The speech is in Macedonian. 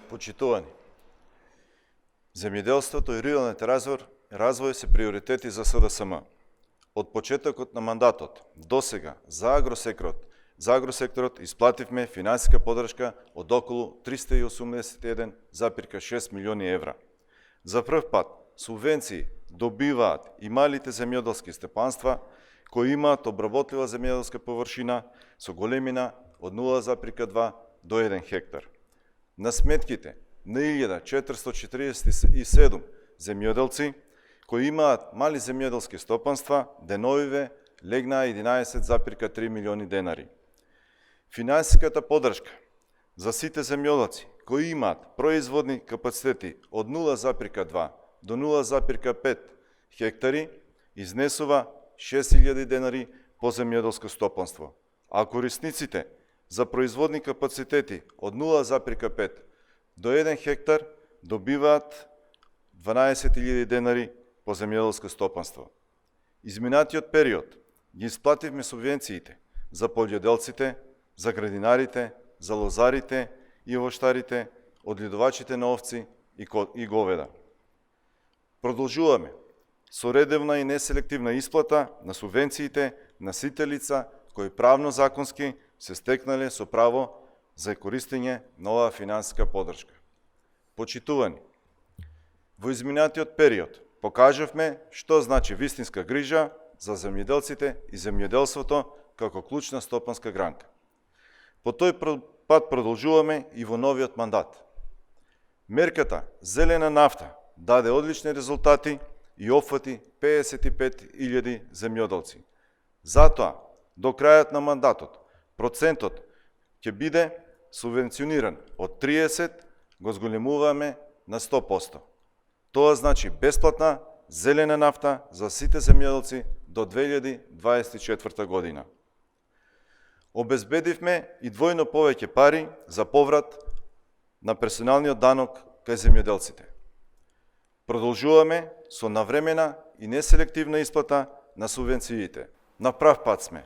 Почитувани, земјоделството и руралниот развој се приоритети за СДСМ. Од почетокот на мандатот до сега за агросекторот исплативме финансиска подршка од околу 381,6 милиони евра. За прв пат субвенции добиваат и малите земјоделски степанства кои имаат обработлива земјоделска површина со големина од 0,2 до 1 хектар. На сметките на 1447 земјоделци кои имаат мали земјоделски стопанства, деновиве легнаа 11,3 милиони денари. Финансиската подршка за сите земјоделци кои имаат производни капацитети од 0,2 до 0,5 хектари изнесува 6.000 денари по земјоделско стопанство, а корисниците за производни капацитети од 0,5 до 1 хектар добиваат 12.000 денари по земјоделско стопанство. Изминатиот период ги исплативме субвенциите за пољоделците, за градинарите, за лозарите и овоштарите, одгледувачите на овци и говеда. Продолжуваме со редовна и неселективна исплата на субвенциите на сите лица кои правно законски се стекнале со право за користење на оваа финансиска подршка. Почитувани, во изминатиот период покажавме што значи вистинска грижа за земјоделците и земјоделството како клучна стопанска гранка. По тој пат продолжуваме и во новиот мандат. Мерката Зелена нафта даде одлични резултати и опфати 55.000 земјоделци. Затоа, до крајот на мандатот, процентот ќе биде субвенциониран од 30, го зголемуваме на 100%. Тоа значи бесплатна зелена нафта за сите земјоделци до 2024 година. Обезбедивме и двојно повеќе пари за поврат на персоналниот данок кај земјоделците. Продолжуваме со навремена и неселективна исплата на субвенциите. На прав пат сме.